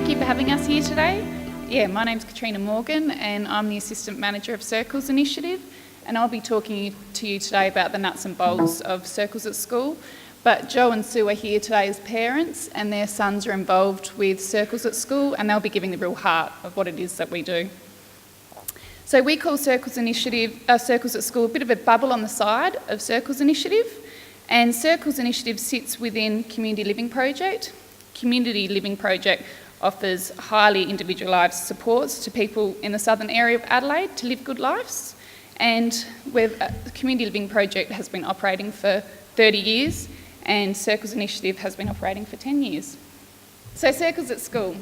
thank you for having us here today. My name's Katrina Morgan and I'm the Assistant Manager of Circles Initiative, and I'll be talking to you today about the nuts and bolts of Circles at School. But Joe and Sue are here today as parents and their sons are involved with Circles at School, and they'll be giving the real heart of what it is that we do. So we call Circles at School a bit of a bubble on the side of Circles Initiative, and Circles Initiative sits within Community Living Project. Community Living Project offers highly individualised supports to people in the southern area of Adelaide to live good lives, and the Community Living Project has been operating for 30 years and Circles Initiative has been operating for 10 years. So Circles at School.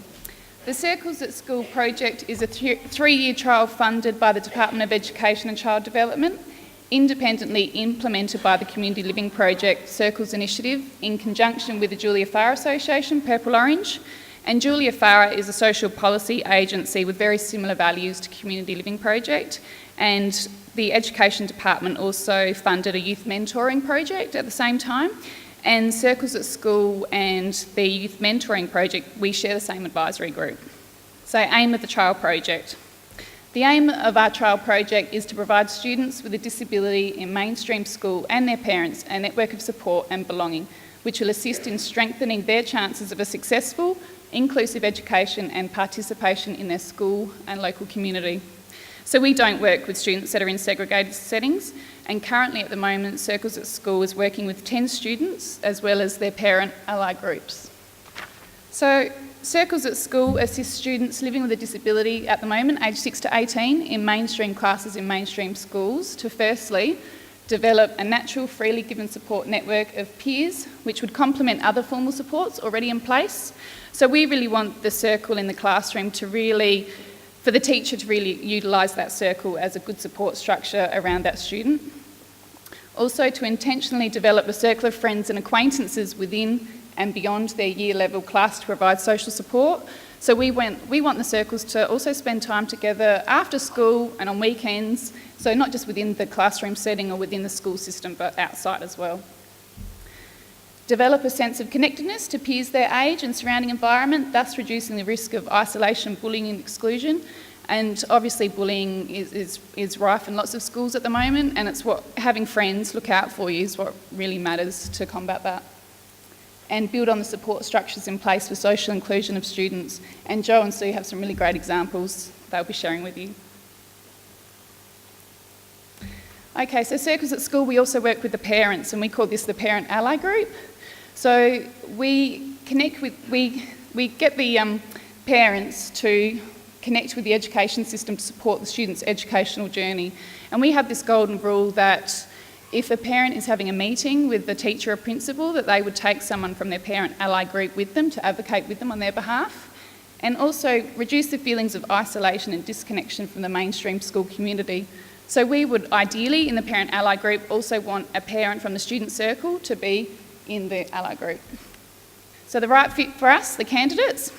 The Circles at School project is a three-year trial funded by the Department of Education and Child Development, independently implemented by the Community Living Project Circles Initiative in conjunction with the Julia Farr Association, Purple Orange. And Julia Farr is a social policy agency with very similar values to Community Living Project. And the Education Department also funded a youth mentoring project at the same time. And Circles at School and the Youth Mentoring Project, we share the same advisory group. So, aim of the trial project. The aim of our trial project is to provide students with a disability in mainstream school and their parents a network of support and belonging, which will assist in strengthening their chances of a successful, inclusive education and participation in their school and local community. So we don't work with students that are in segregated settings, and currently at the moment Circles at School is working with 10 students as well as their parent ally groups. So Circles at School assists students living with a disability at the moment, aged 6 to 18, in mainstream classes in mainstream schools to firstly develop a natural, freely given support network of peers which would complement other formal supports already in place. So we really want the circle in the classroom for the teacher to really utilise that circle as a good support structure around that student. Also to intentionally develop a circle of friends and acquaintances within and beyond their year level class to provide social support. So we want the circles to also spend time together after school and on weekends, so not just within the classroom setting or within the school system, but outside as well. Develop a sense of connectedness to peers their age and surrounding environment, thus reducing the risk of isolation, bullying and exclusion. And obviously bullying is rife in lots of schools at the moment, and it's what having friends look out for you is what really matters to combat that. And build on the support structures in place for social inclusion of students. And Joe and Sue have some really great examples they'll be sharing with you. Okay, so Circles at School, we also work with the parents, and we call this the Parent Ally Group. So we get the parents to connect with the education system to support the student's educational journey. And we have this golden rule that if a parent is having a meeting with the teacher or principal, that they would take someone from their Parent Ally Group with them to advocate with them on their behalf. And also reduce the feelings of isolation and disconnection from the mainstream school community. So we would ideally, in the Parent Ally Group, also want a parent from the student circle to be in the ally group. So the right fit for us, the candidates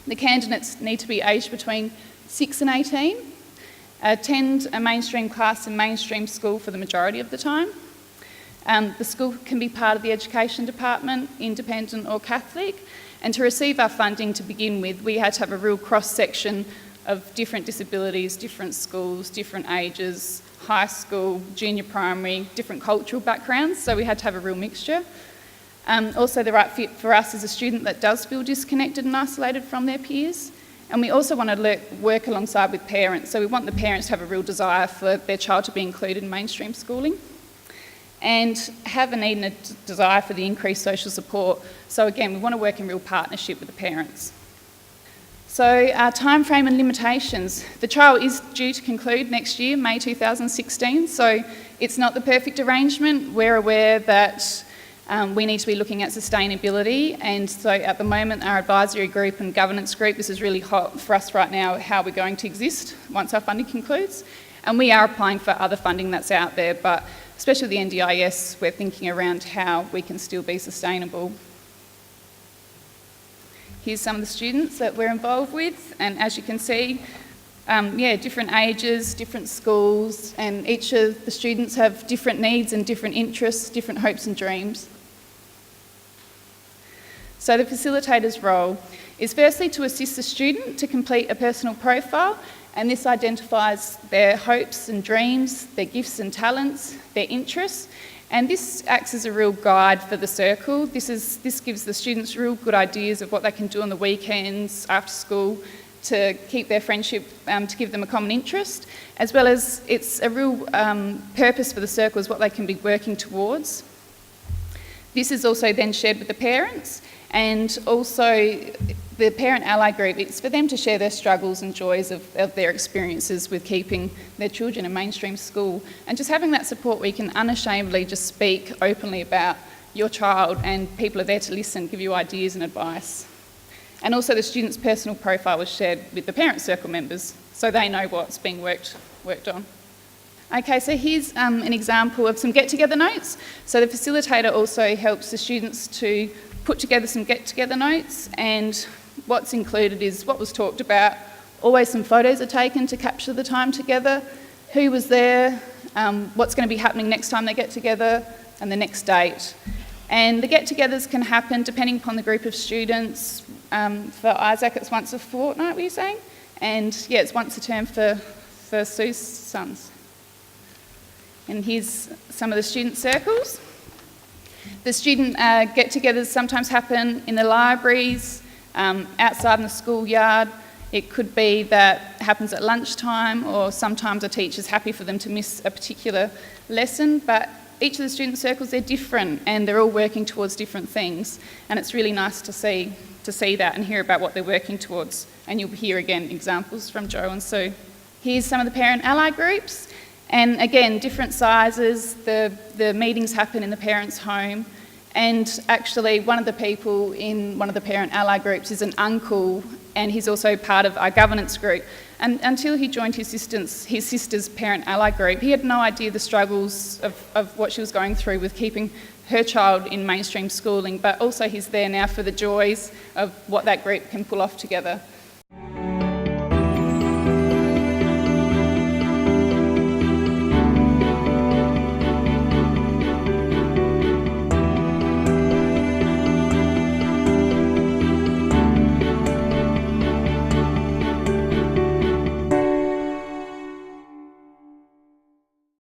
need to be aged between 6 and 18, attend a mainstream class in mainstream school for the majority of the time. The school can be part of the Education Department, independent or Catholic, and to receive our funding to begin with, we had to have a real cross-section of different disabilities, different schools, different ages, high school, junior primary, different cultural backgrounds, so we had to have a real mixture. Also the right fit for us is a student that does feel disconnected and isolated from their peers, and we also want to work alongside with parents, so we want the parents to have a real desire for their child to be included in mainstream schooling and have a need and a desire for the increased social support. So again, we want to work in real partnership with the parents. So our time frame and limitations. The trial is due to conclude next year, May 2016, so it's not the perfect arrangement. We're aware that we need to be looking at sustainability, and so at the moment our advisory group and governance group, this is really hot for us right now, how we're going to exist once our funding concludes. And we are applying for other funding that's out there, but especially the NDIS, we're thinking around how we can still be sustainable. Here's some of the students that we're involved with, and as you can see, different ages, different schools, and each of the students have different needs and different interests, different hopes and dreams. So the facilitator's role is firstly to assist the student to complete a personal profile, and this identifies their hopes and dreams, their gifts and talents, their interests, and this acts as a real guide for the circle. This gives the students real good ideas of what they can do on the weekends, after school, to keep their friendship, to give them a common interest, as well as it's a real purpose for the circle is what they can be working towards. This is also then shared with the parents, and also the parent ally group, it's for them to share their struggles and joys of their experiences with keeping their children in mainstream school, and just having that support where you can unashamedly just speak openly about your child, and people are there to listen, give you ideas and advice. And also the student's personal profile was shared with the parent circle members, so they know what's being worked on. Okay, so here's an example of some get-together notes. So the facilitator also helps the students to put together some get-together notes, and what's included is what was talked about. Always some photos are taken to capture the time together, who was there, what's going to be happening next time they get together, and the next date. And the get-togethers can happen depending upon the group of students. For Isaac, it's once a fortnight, were you saying? And yeah, it's once a term for Sue's sons. And here's some of the student circles. The student get-togethers sometimes happen in the libraries, outside in the schoolyard. It could be that happens at lunchtime, or sometimes a teacher's happy for them to miss a particular lesson, but each of the student circles, they're different and they're all working towards different things, and it's really nice to see that and hear about what they're working towards, and you'll hear again examples from Joe and Sue. Here's some of the parent ally groups, and again, different sizes. The meetings happen in the parents' home, and actually one of the people in one of the parent ally groups is an uncle, and he's also part of our governance group. And until he joined his sister's parent ally group, he had no idea the struggles of what she was going through with keeping her child in mainstream schooling, but also he's there now for the joys of what that group can pull off together.